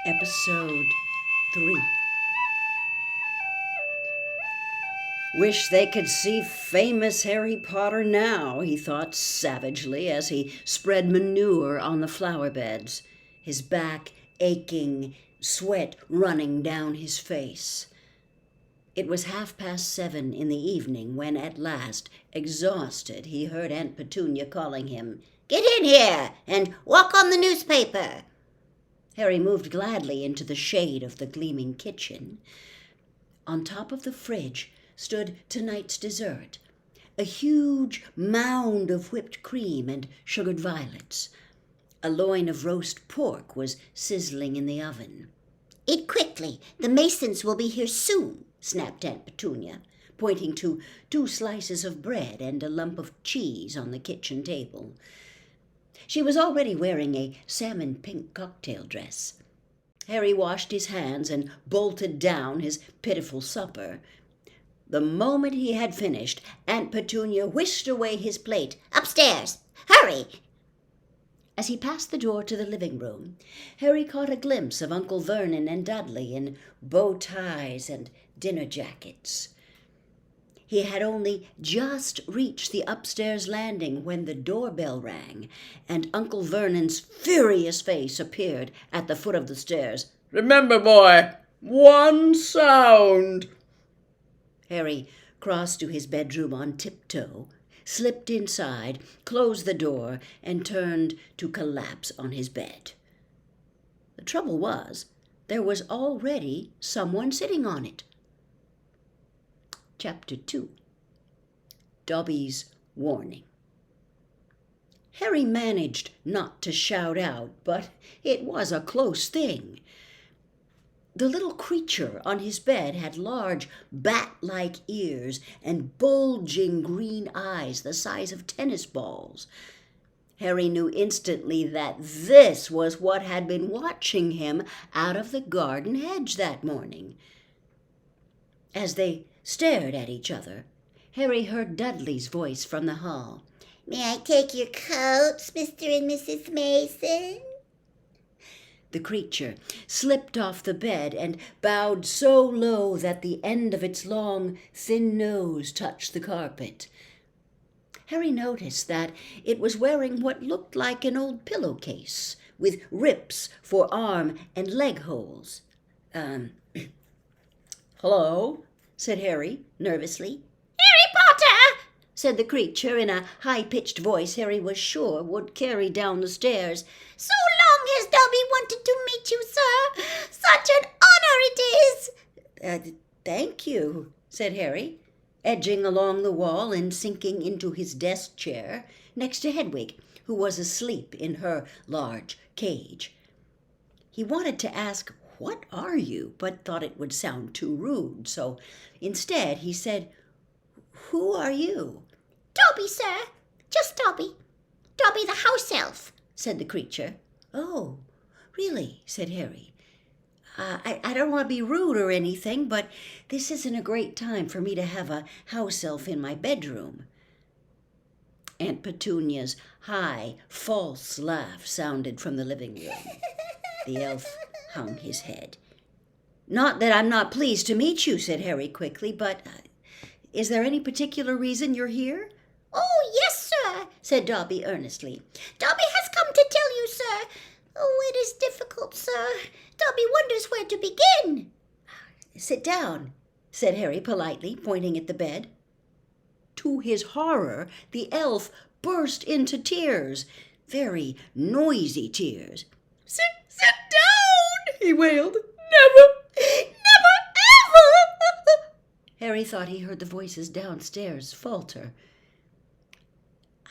Episode 3. Wish they could see famous Harry Potter now, he thought savagely as he spread manure on the flower beds, his back aching, sweat running down his face. It was 7:30 in the evening when at last, exhausted, he heard Aunt Petunia calling him, "Get in here and walk on the newspaper." Harry moved gladly into the shade of the gleaming kitchen. On top of the fridge stood tonight's dessert, a huge mound of whipped cream and sugared violets. A loin of roast pork was sizzling in the oven. "Eat quickly, the Masons will be here soon," snapped Aunt Petunia, pointing to 2 slices of bread and a lump of cheese on the kitchen table. She was already wearing a salmon-pink cocktail dress. Harry washed his hands and bolted down his pitiful supper. The moment he had finished, Aunt Petunia whisked away his plate. "Upstairs! Hurry!" As he passed the door to the living room, Harry caught a glimpse of Uncle Vernon and Dudley in bow ties and dinner jackets. He had only just reached the upstairs landing when the doorbell rang, and Uncle Vernon's furious face appeared at the foot of the stairs. "Remember, boy, one sound." Harry crossed to his bedroom on tiptoe, slipped inside, closed the door, and turned to collapse on his bed. The trouble was, there was already someone sitting on it. Chapter 2. Dobby's Warning. Harry managed not to shout out, but it was a close thing. The little creature on his bed had large bat-like ears and bulging green eyes the size of tennis balls. Harry knew instantly that this was what had been watching him out of the garden hedge that morning. As they stared at each other, Harry heard Dudley's voice from the hall. "May I take your coats, Mr. and Mrs. Mason?" The creature slipped off the bed and bowed so low that the end of its long, thin nose touched the carpet. Harry noticed that it was wearing what looked like an old pillowcase with rips for arm and leg holes. "Hello?" said Harry, nervously. "Harry Potter!" said the creature in a high-pitched voice Harry was sure would carry down the stairs. "So long has Dobby wanted to meet you, sir. Such an honor it is." Thank you," said Harry, edging along the wall and sinking into his desk chair next to Hedwig, who was asleep in her large cage. He wanted to ask, "What are you?" but thought it would sound too rude, so instead he said, "Who are you?" "Dobby, sir. Just Dobby. Dobby the house elf," said the creature. "Oh, really?" said Harry. I don't want to be rude or anything, but this isn't a great time for me to have a house elf in my bedroom." Aunt Petunia's high, false laugh sounded from the living room. The elf hung his head. "Not that I'm not pleased to meet you," said Harry quickly, "but is there any particular reason you're here?" "Oh, yes, sir," said Dobby earnestly. "Dobby has come to tell you, sir. Oh, it is difficult, sir. Dobby wonders where to begin." "Sit down," said Harry politely, pointing at the bed. To his horror, the elf burst into tears, very noisy tears. Sit down," he wailed. Never, ever." Harry thought he heard the voices downstairs falter.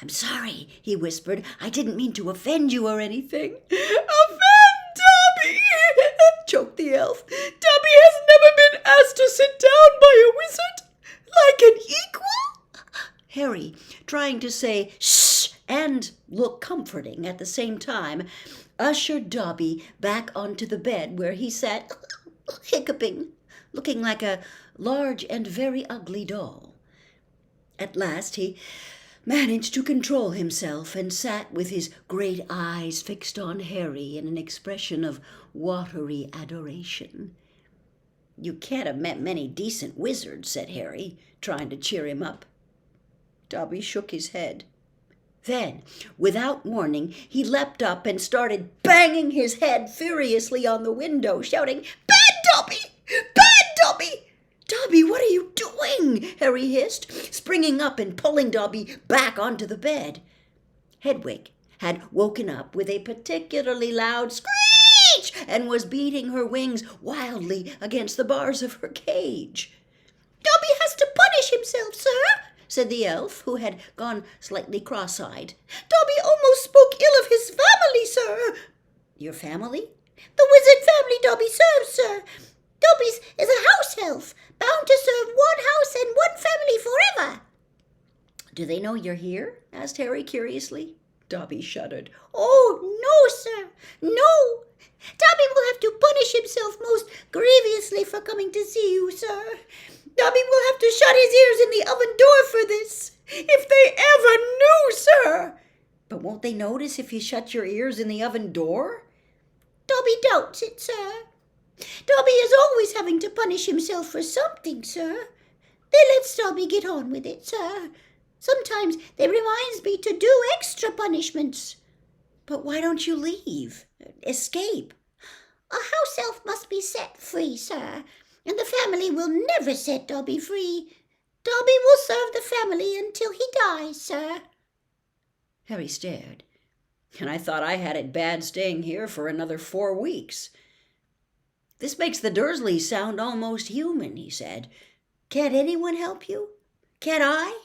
"I'm sorry," he whispered. "I didn't mean to offend you or anything." "Offend Dobby," choked the elf. "Dobby has never been asked to sit down by a wizard like an equal." Harry, trying to say "shh" and look comforting at the same time, ushered Dobby back onto the bed where he sat hiccuping, looking like a large and very ugly doll. At last he managed to control himself and sat with his great eyes fixed on Harry in an expression of watery adoration. "You can't have met many decent wizards," said Harry, trying to cheer him up. Dobby shook his head. Then, without warning, he leapt up and started banging his head furiously on the window, shouting, "Bad Dobby! Bad Dobby!" "Dobby, what are you doing?" Harry hissed, springing up and pulling Dobby back onto the bed. Hedwig had woken up with a particularly loud screech and was beating her wings wildly against the bars of her cage. "Dobby has to punish himself, sir," said the elf, who had gone slightly cross-eyed. "Dobby almost spoke ill of his family, sir." "Your family?" "The wizard family Dobby serves, sir. Dobby's is a house elf, bound to serve one house and one family forever." "Do they know you're here?" asked Harry curiously. Dobby shuddered. "Oh, no, sir, no. Dobby will have to punish himself most grievously for coming to see you, sir. Dobby will have to shut his ears in the oven door for this, if they ever knew, sir." "But won't they notice if you shut your ears in the oven door?" "Dobby doubts it, sir. Dobby is always having to punish himself for something, sir. They let Dobby get on with it, sir. Sometimes they reminds me to do extra punishments." "But why don't you leave? Escape?" "A house elf must be set free, sir, and the family will never set Dobby free. Dobby will serve the family until he dies, sir." Harry stared. "And I thought I had it bad staying here for another 4 weeks." "This makes the Dursleys sound almost human," he said. "Can't anyone help you? Can't I?"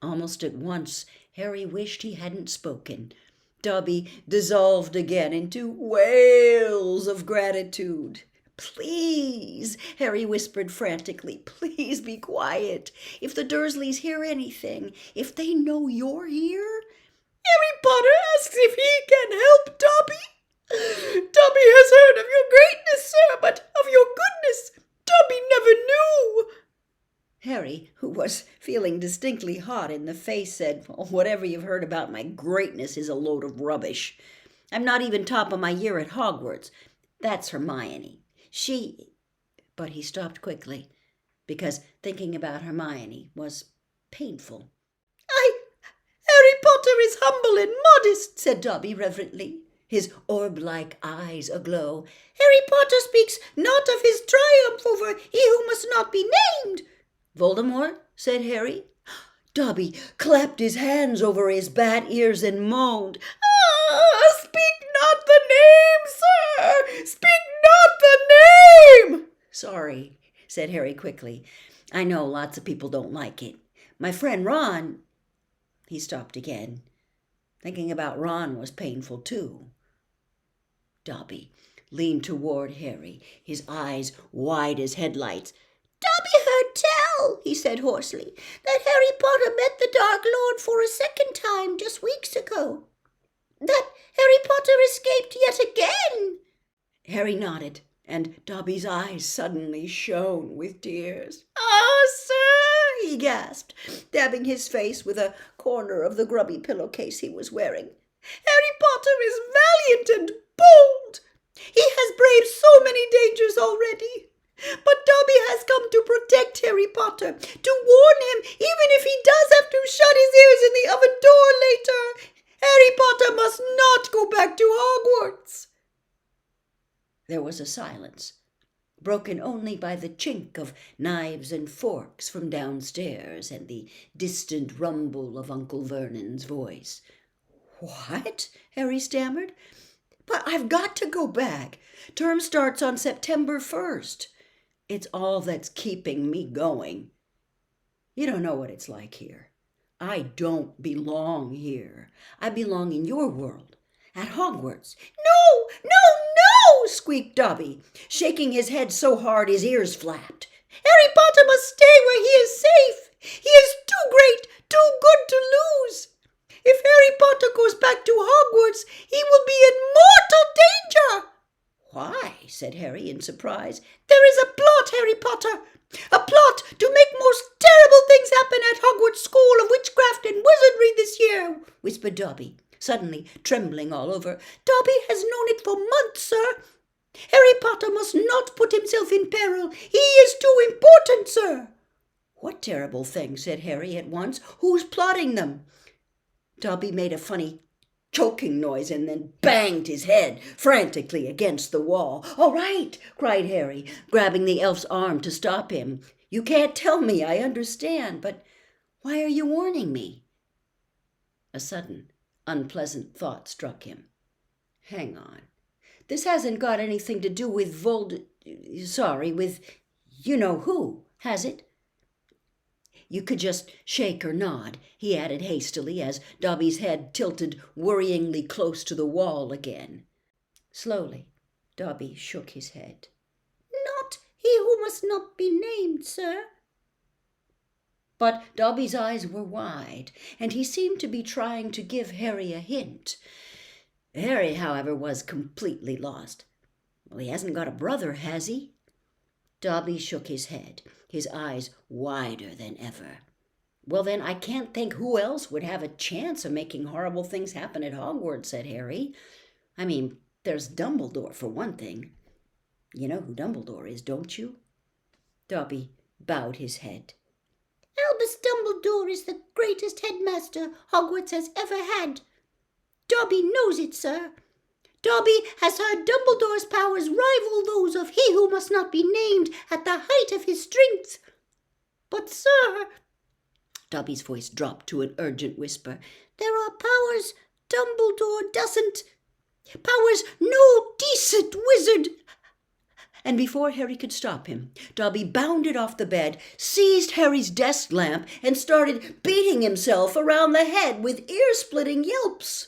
Almost at once, Harry wished he hadn't spoken. Dobby dissolved again into wails of gratitude. "Please," Harry whispered frantically, "please be quiet. If the Dursleys hear anything, if they know you're here—" "Harry Potter asks if he can help Dobby. Dobby has heard of your greatness, sir, but of your goodness Dobby never knew." Harry, who was feeling distinctly hot in the face, said, "Whatever you've heard about my greatness is a load of rubbish. I'm not even top of my year at Hogwarts. That's Hermione. But he stopped quickly, because thinking about Hermione was painful. Harry Potter is humble and modest," said Dobby reverently, his orb-like eyes aglow. "Harry Potter speaks not of his triumph over he who must not be named." "Voldemort?" said Harry. Dobby clapped his hands over his bat ears and moaned. Speak not the name, sir! Speak not the name!" "Sorry," said Harry quickly. "I know lots of people don't like it. My friend Ron—" He stopped again. Thinking about Ron was painful too. Dobby leaned toward Harry, his eyes wide as headlights. "Dobby heard tell," he said hoarsely, "that Harry Potter met the Dark Lord for a second time just weeks ago. That Harry Potter escaped yet again." Harry nodded, and Dobby's eyes suddenly shone with tears. "Ah, sir," he gasped, dabbing his face with a corner of the grubby pillowcase he was wearing. "Harry Potter is valiant and bold. He has braved so many dangers already. But Dobby has come to protect Harry Potter, to warn him even if he does have to shut his ears in the oven door later. Harry Potter must not go back to Hogwarts." There was a silence, broken only by the chink of knives and forks from downstairs and the distant rumble of Uncle Vernon's voice. "What?" Harry stammered. "But I've got to go back. Term starts on September 1st. It's all that's keeping me going. You don't know what it's like here. I don't belong here. I belong in your world, at Hogwarts." "No, no, no!" squeaked Dobby, shaking his head so hard his ears flapped. "Harry Potter must stay where he is safe. He is too great, too good to lose. If Harry Potter goes back to Hogwarts, he will be in mortal danger." "Why?" said Harry in surprise. "There is a plot Harry Potter. A plot to make most terrible things happen at Hogwarts School of Witchcraft and Wizardry this year, whispered Dobby, suddenly trembling all over. Dobby has known it for months, sir. Harry Potter must not put himself in peril. He is too important, sir. What terrible thing? Said Harry at once. Who's plotting them? Dobby made a funny choking noise and then banged his head frantically against the wall. All right, cried Harry, grabbing the elf's arm to stop him. You can't tell me, I understand, but why are you warning me? A sudden, unpleasant thought struck him. Hang on. This hasn't got anything to do with with you-know-who, has it? You could just shake or nod, he added hastily as Dobby's head tilted worryingly close to the wall again. Slowly, Dobby shook his head. Not he who must not be named, sir. But Dobby's eyes were wide, and he seemed to be trying to give Harry a hint. Harry, however, was completely lost. Well, he hasn't got a brother, has he? Dobby shook his head, his eyes wider than ever. Well, then, I can't think who else would have a chance of making horrible things happen at Hogwarts, said Harry. I mean, there's Dumbledore, for one thing. You know who Dumbledore is, don't you? Dobby bowed his head. Albus Dumbledore is the greatest headmaster Hogwarts has ever had. Dobby knows it, sir. Dobby has heard Dumbledore's powers rival those of he who must not be named at the height of his strength. But, sir, Dobby's voice dropped to an urgent whisper, there are powers Dumbledore doesn't. Powers no decent wizard. And before Harry could stop him, Dobby bounded off the bed, seized Harry's desk lamp, and started beating himself around the head with ear-splitting yelps.